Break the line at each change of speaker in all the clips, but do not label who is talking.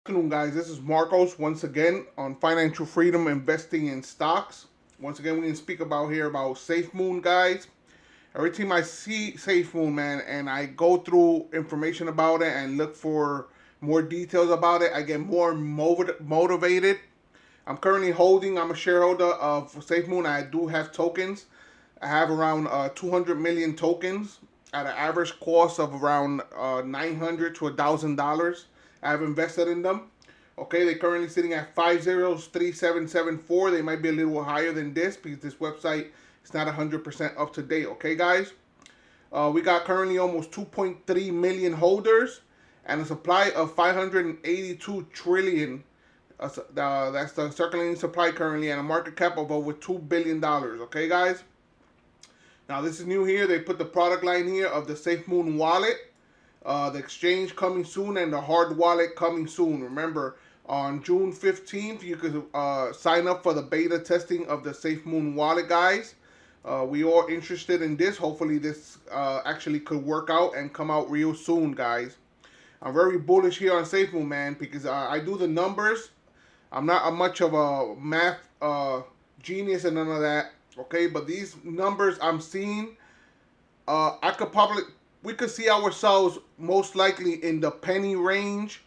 Afternoon, guys. This is Marcos once again on financial freedom investing in stocks. Once again, we're going to speak about here about Safemoon, guys. Every time I see Safemoon, man, and I go through information about it and look for more details about it, I get more motivated. I'm currently holding. I'm a shareholder of Safemoon. I do have tokens. I have around 200 million tokens at an average cost of around $900 to $1,000. I've invested in them. Okay, they're currently sitting at 503774. They might be a little higher than this because this website is not 100% up to date. Okay, guys. We got currently almost 2.3 million holders and a supply of 582 trillion. That's the circulating supply currently, and a market cap of over $2 billion. Okay, guys. Now, this is new here. They put the product line here of the Safemoon wallet. The exchange coming soon and the hard wallet coming soon. Remember, on June 15th, you could sign up for the beta testing of the Safemoon wallet, guys. We are interested in this. Hopefully, this actually could work out and come out real soon, guys. I'm very bullish here on Safemoon, man, because I do the numbers. I'm not much of a math genius and none of that, okay? But these numbers I'm seeing, we could see ourselves most likely in the penny range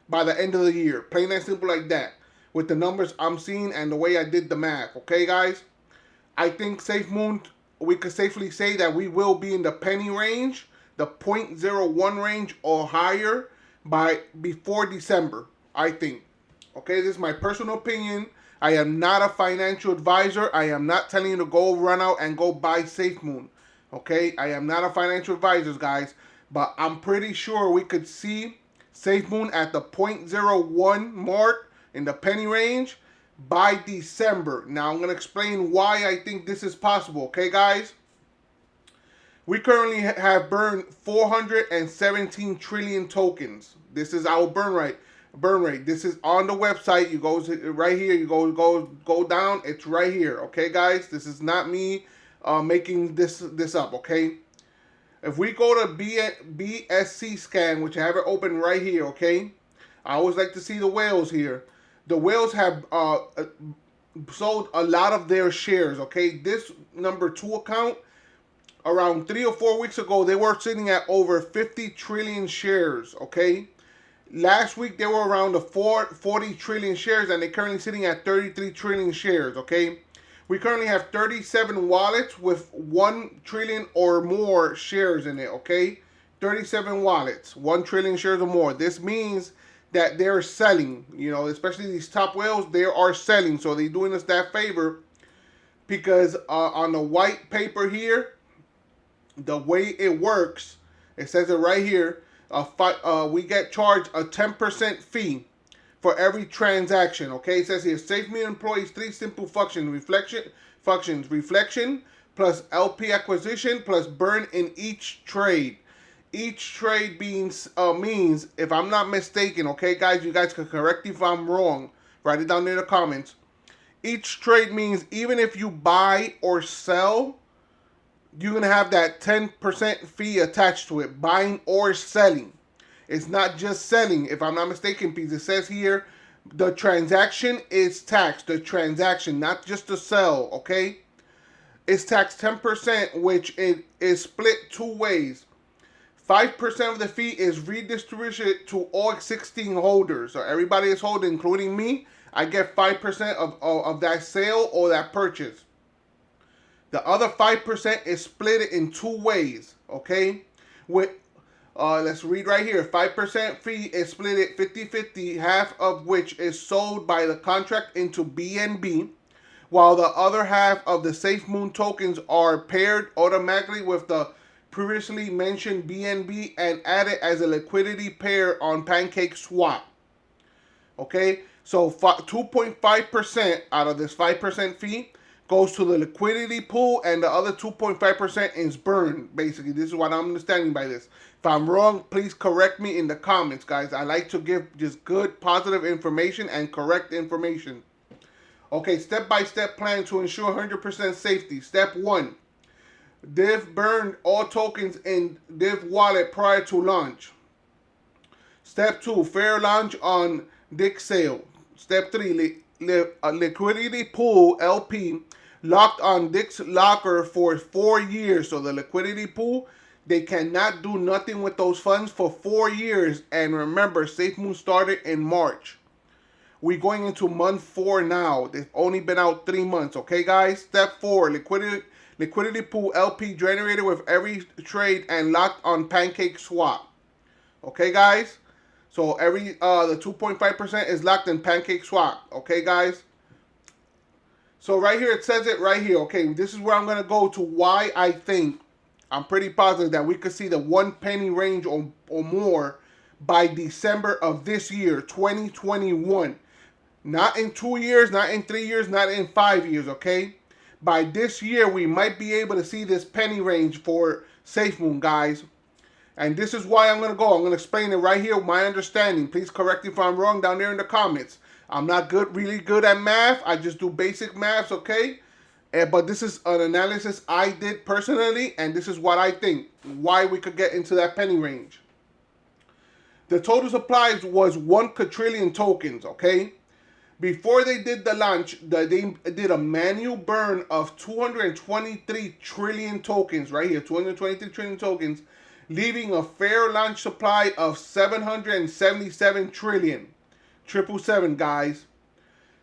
by the end of the year. Plain and simple like that. With the numbers I'm seeing and the way I did the math. Okay, guys? I think Safemoon, we could safely say that we will be in the penny range, the 0.01 range or higher by before December, I think. Okay, this is my personal opinion. I am not a financial advisor. I am not telling you to go run out and go buy Safemoon. Okay, I am not a financial advisor, guys, but I'm pretty sure we could see Safemoon at the 0.01 mark in the penny range by December. Now, I'm going to explain why I think this is possible, okay, guys? We currently have burned 417 trillion tokens. This is our burn rate. This is on the website. You go right here. You go down. It's right here. Okay, guys. This is not me making this up. Okay. If we go to BSC scan, which I have it open right here. Okay. I always like to see the whales here. The whales have sold a lot of their shares. Okay. This number 2 account, around 3 or 4 weeks ago, they were sitting at over 50 trillion shares, okay? Last week, they were around the 40 trillion shares, and they're currently sitting at 33 trillion shares, okay? We currently have 37 wallets with 1 trillion or more shares in it, okay? 37 wallets, 1 trillion shares or more. This means that they're selling, you know, especially these top whales, they are selling. So they're doing us that favor because on the white paper here, the way it works, it says it right here, we get charged a 10% fee for every transaction. Okay, it says here, Safemoon employs 3 simple functions: reflection plus LP acquisition plus burn in each trade. Each trade means, if I'm not mistaken, okay, guys, you guys can correct me if I'm wrong. Write it down in the comments. Each trade means even if you buy or sell, you're going to have that 10% fee attached to it, buying or selling. It's not just selling, if I'm not mistaken, because it says here, the transaction is taxed. The transaction, not just the sell, okay? It's taxed 10%, which it is split 2 ways. 5% of the fee is redistributed to all 16 holders. So everybody is holding, including me, I get 5% of that sale or that purchase. The other 5% is split in 2 ways, okay? With let's read right here. 5% fee is split 50-50, half of which is sold by the contract into BNB, while the other half of the Safemoon tokens are paired automatically with the previously mentioned BNB and added as a liquidity pair on Pancake Swap. Okay? So 2.5% out of this 5% fee goes to the liquidity pool, and the other 2.5% is burned, basically. This is what I'm understanding by this. If I'm wrong, please correct me in the comments, guys. I like to give just good, positive information and correct information. Okay, step-by-step plan to ensure 100% safety. Step 1. Div burned all tokens in Div wallet prior to launch. Step 2. Fair launch on Dick sale. Step 3, liquidity pool LP locked on Dick's locker for 4 years. So the liquidity pool, they cannot do nothing with those funds for 4 years. And remember, Safemoon started in March. We're going into month 4 now. They've only been out 3 months. Okay, guys? Step 4, liquidity pool LP generated with every trade and locked on Pancake Swap. Okay, guys? So every the 2.5% is locked in Pancake Swap. Okay, guys? So right here, it says it right here. Okay, this is where I'm going to go to why I think I'm pretty positive that we could see the 1 penny range or more by December of this year, 2021. Not in 2 years, not in 3 years, not in 5 years, okay? By this year, we might be able to see this penny range for Safemoon, guys. And this is why I'm going to go. I'm going to explain it right here, my understanding. Please correct me if I'm wrong down there in the comments. I'm not really good at math. I just do basic maths, okay? But this is an analysis I did personally, and this is what I think, why we could get into that penny range. The total supply was 1 quadrillion tokens, okay? Before they did the launch, they did a manual burn of 223 trillion tokens, right here, 223 trillion tokens, leaving a fair launch supply of 777 trillion. 777, guys.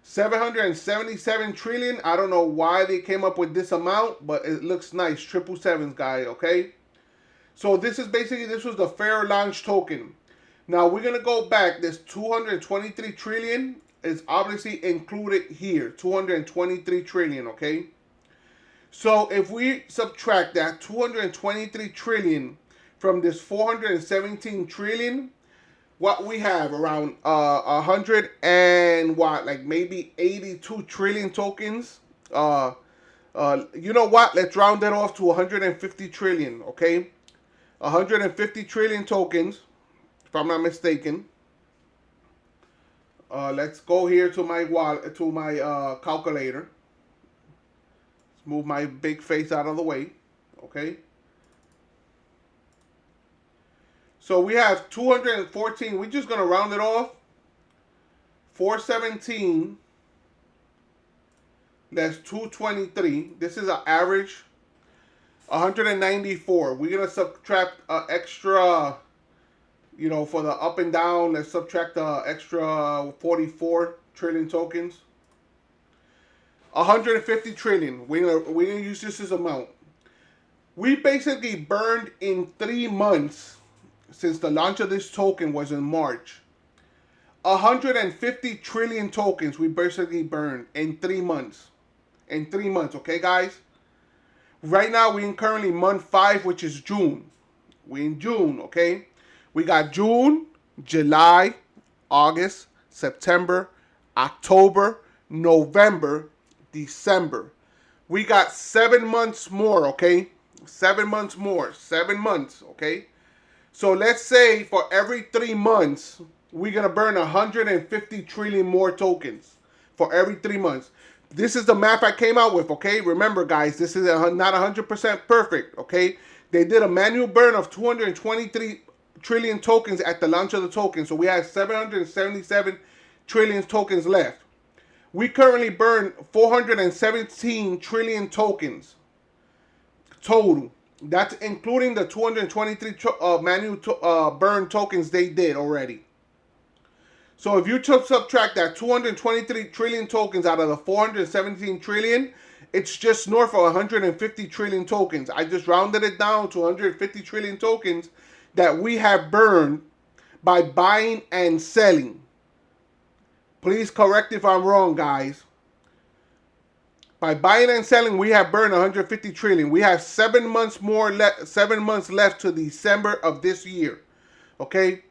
777 trillion. I don't know why they came up with this amount, but it looks nice. 777s, guys, okay? So this is basically, this was the fair launch token. Now we're going to go back. This 223 trillion is obviously included here. 223 trillion, okay? So if we subtract that 223 trillion from this 417 trillion, what we have around 100 and what, like maybe 82 trillion tokens. You know what? Let's round that off to 150 trillion, okay? 150 trillion tokens, if I'm not mistaken. Let's go here to my wallet, to my calculator. Let's move my big face out of the way, okay? So we have 214. We're just going to round it off. 417. That's 223. This is an average. 194. We're going to subtract extra, you know, for the up and down. Let's subtract the extra 44 trillion tokens. 150 trillion. We're gonna use this as amount. We basically burned in 3 months. Since the launch of this token was in March, 150 trillion tokens we basically burned in 3 months. In 3 months, okay, guys? Right now, we're in currently month 5, which is June. We're in June, okay? We got June, July, August, September, October, November, December. We got 7 months more, okay? 7 months more. 7 months, okay? So let's say for every 3 months, we're going to burn 150 trillion more tokens for every 3 months. This is the math I came out with, okay? Remember, guys, this is not 100% perfect, okay? They did a manual burn of 223 trillion tokens at the launch of the token. So we have 777 trillion tokens left. We currently burn 417 trillion tokens total. That's including the 223 manual burn tokens they did already. So if you subtract that 223 trillion tokens out of the 417 trillion, it's just north of 150 trillion tokens. I just rounded it down to 150 trillion tokens that we have burned by buying and selling. Please correct if I'm wrong, guys. By buying and selling, we have burned 150 trillion. We have 7 months more 7 months left to December of this year. Okay?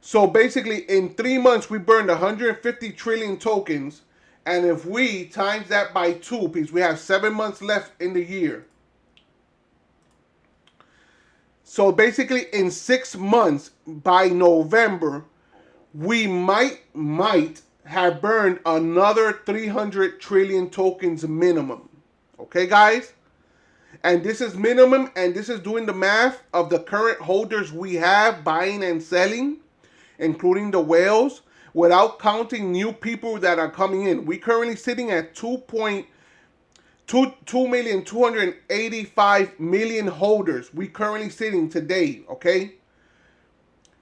So basically, in 3 months, we burned 150 trillion tokens. And if we times that by 2, because we have 7 months left in the year. So basically, in 6 months, by November, we might have burned another 300 trillion tokens minimum. Okay, guys? And this is minimum, and this is doing the math of the current holders we have buying and selling, including the whales. without counting new people that are coming in. We currently sitting at 2,285,000,000 holders. We currently sitting today, okay?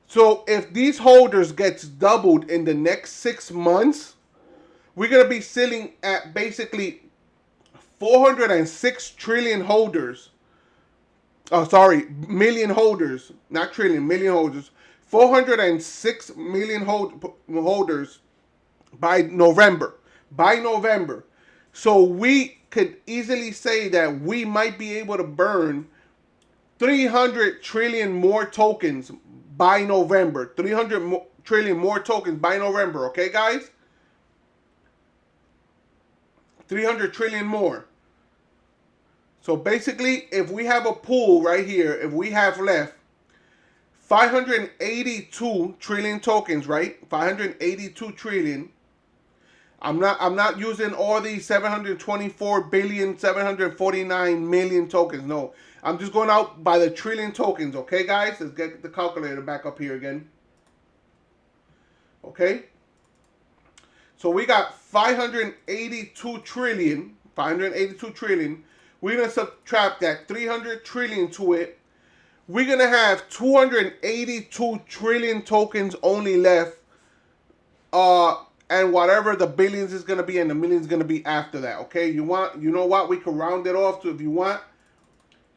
So if these holders gets doubled in the next 6 months, we're going to be sitting at basically 406 trillion holders. Oh, sorry, million holders, not trillion, million holders. 406 million holders by November. By November. So we could easily say that we might be able to burn 300 trillion more tokens by November. 300 trillion more tokens by November, okay, guys? 300 trillion more. So basically, if we have a pool right here, if we have left 582 trillion tokens, right? 582 trillion. I'm not using all these 724 billion, 749 million tokens. No, I'm just going out by the trillion tokens. Okay, guys, let's get the calculator back up here again. Okay. So we got 582 trillion. 582 trillion. We're going to subtract that 300 trillion to it. We're going to have 282 trillion tokens only left. And whatever the billions is going to be and the millions is going to be after that. Okay, you know what? We can round it off to, if you want,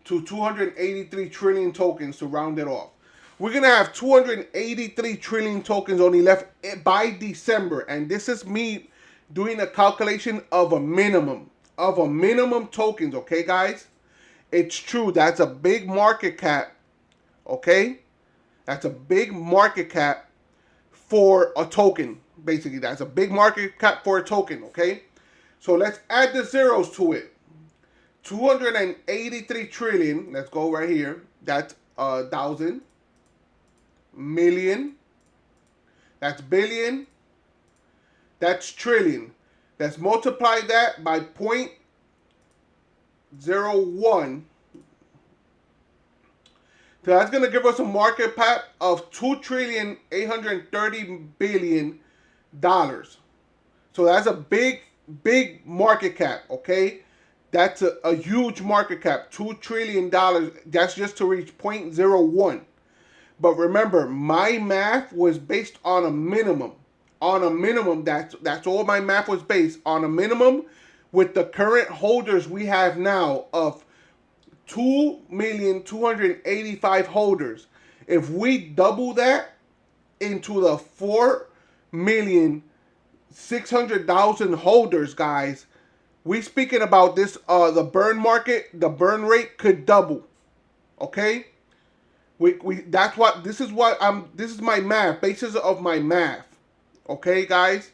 to 283 trillion tokens to round it off. We're going to have 283 trillion tokens only left by December. And this is me doing a calculation of a minimum. Tokens, okay, guys? It's true. That's a big market cap, okay? That's a big market cap for a token. Basically, that's a big market cap for a token, okay? So let's add the zeros to it. 283 trillion. Let's go right here. That's 1,000. Million. That's billion. That's trillion. Let's multiply that by 0.01. So that's going to give us a market cap of $2,830,000,000,000. So that's a big market cap, okay? That's a huge market cap, $2 trillion. That's just to reach 0.01. But remember, my math was based on a minimum. That's all my math was based on a minimum with the current holders we have now of 2,285,000 holders. If we double that into the 4,600,000 holders, guys, we speaking about this, the burn market, the burn rate could double. Okay? This is my math, basis of my math. Okay, guys?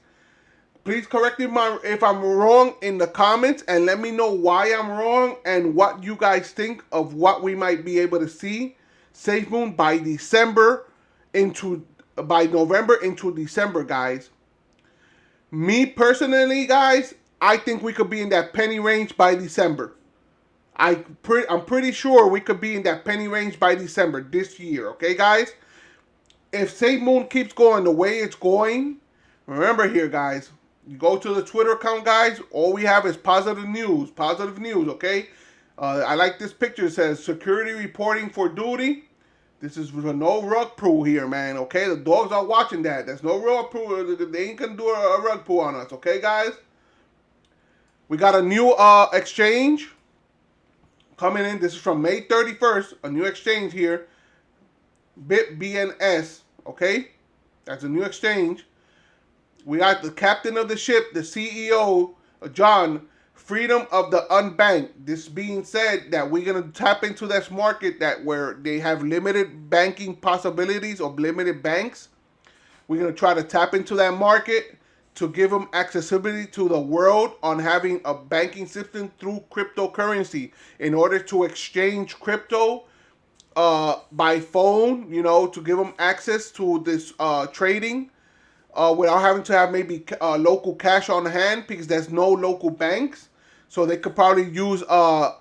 Please correct me if I'm wrong in the comments and let me know why I'm wrong and what you guys think of what we might be able to see Safemoon by November into December, guys. Me personally, guys, I think we could be in that penny range by December. I'm pretty sure we could be in that penny range by December this year. Okay, guys? If Safemoon keeps going the way it's going, remember here, guys, you go to the Twitter account, guys, all we have is positive news, okay? I like this picture. It says, security reporting for duty. This is no rug pull here, man, okay? The dogs are watching that. There's no rug pull. They ain't gonna do a rug pull on us, okay, guys? We got a new exchange coming in. This is from May 31st, a new exchange here. BNS, okay? That's a new exchange. We got the captain of the ship, the CEO, John, freedom of the unbanked. This being said, that we're going to tap into this market where they have limited banking possibilities or limited banks. We're going to try to tap into that market to give them accessibility to the world on having a banking system through cryptocurrency in order to exchange crypto by phone, to give them access to this trading. Without having to have maybe local cash on hand because there's no local banks. So they could probably use the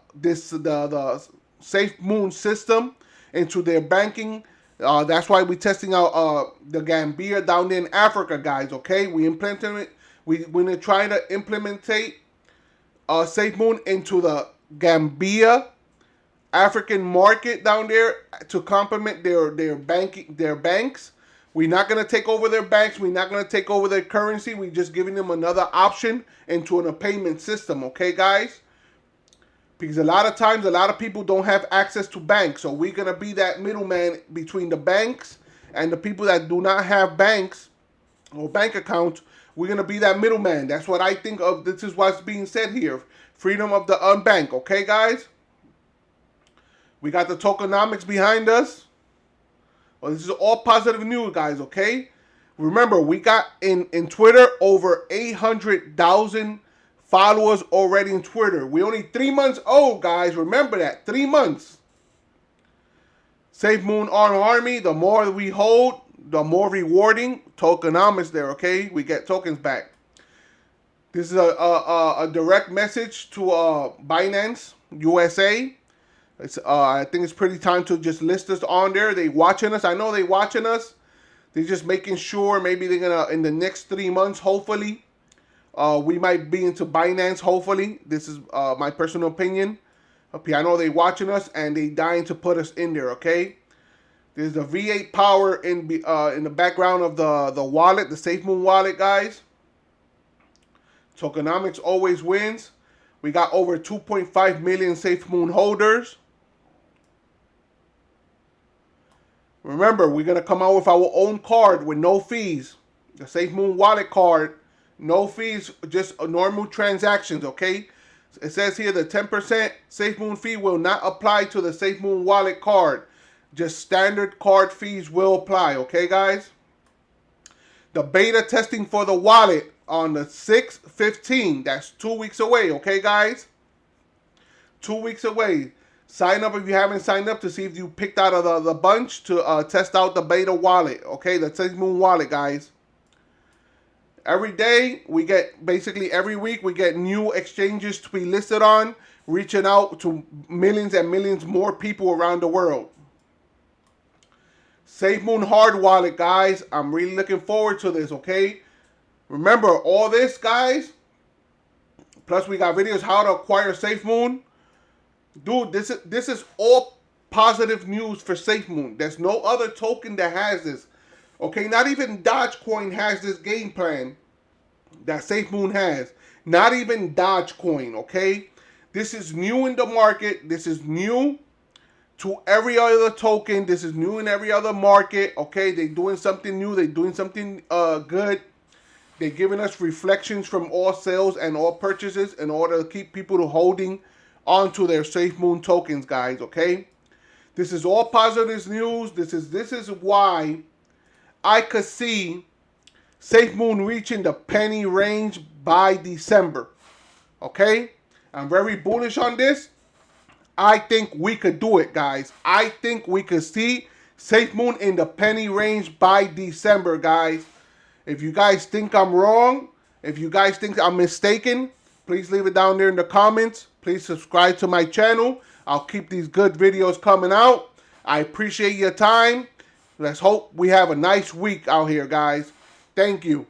Safemoon system into their banking That's why we're testing out the Gambia down there in Africa, guys. Okay, we implemented it. We're gonna try to implementate Safemoon into the Gambia African market down there to complement their banks. We're not gonna take over their banks. We're not gonna take over their currency. We're just giving them another option into a payment system. Okay, guys. Because a lot of times, a lot of people don't have access to banks. So we're going to be that middleman between the banks and the people that do not have banks or bank accounts. We're going to be that middleman. That's what I think of. This is what's being said here. Freedom of the unbanked. Okay, guys? We got the tokenomics behind us. Well, this is all positive news, guys, okay? Remember, we got in Twitter over 800,000 followers already in Twitter. We only 3 months old, guys. Remember that. 3 months. Safemoon Army. The more we hold, the more rewarding. Tokenomics there, okay? We get tokens back. This is a direct message to Binance USA. I think it's pretty time to just list us on there. They watching us. I know they watching us. They're just making sure maybe they're going to, in the next 3 months, hopefully, we might be into Binance, hopefully. This is my personal opinion. Okay, I know they watching us and they dying to put us in there, okay? There's a V8 power in the background of the wallet, the Safemoon wallet, guys. Tokenomics always wins. We got over 2.5 million Safemoon holders. Remember, we're going to come out with our own card with no fees. The Safemoon wallet card. No fees, just normal transactions, okay? It says here the 10% Safemoon fee will not apply to the Safemoon wallet card. Just standard card fees will apply, okay, guys? The beta testing for the wallet on the 6/15. That's 2 weeks away, okay, guys? 2 weeks away. Sign up if you haven't signed up to see if you picked out of the bunch to test out the beta wallet, okay? The Safemoon wallet, guys. Every day, we get, basically every week, we get new exchanges to be listed on, reaching out to millions and millions more people around the world. Safemoon hard wallet, guys. I'm really looking forward to this, okay? Remember, all this, guys, plus we got videos how to acquire Safemoon. Dude, this is all positive news for Safemoon. There's no other token that has this. Okay, not even Dogecoin has this game plan that Safemoon has. Not even Dogecoin, okay? This is new in the market. This is new to every other token. This is new in every other market, okay? They're doing something new. They're doing something good. They're giving us reflections from all sales and all purchases in order to keep people holding onto their Safemoon tokens, guys, okay? This is all positive news. This is why I could see Safemoon reaching the penny range by December. Okay? I'm very bullish on this. I think we could do it, guys. I think we could see Safemoon in the penny range by December, guys. If you guys think I'm wrong, if you guys think I'm mistaken, please leave it down there in the comments. Please subscribe to my channel. I'll keep these good videos coming out. I appreciate your time. Let's hope we have a nice week out here, guys. Thank you.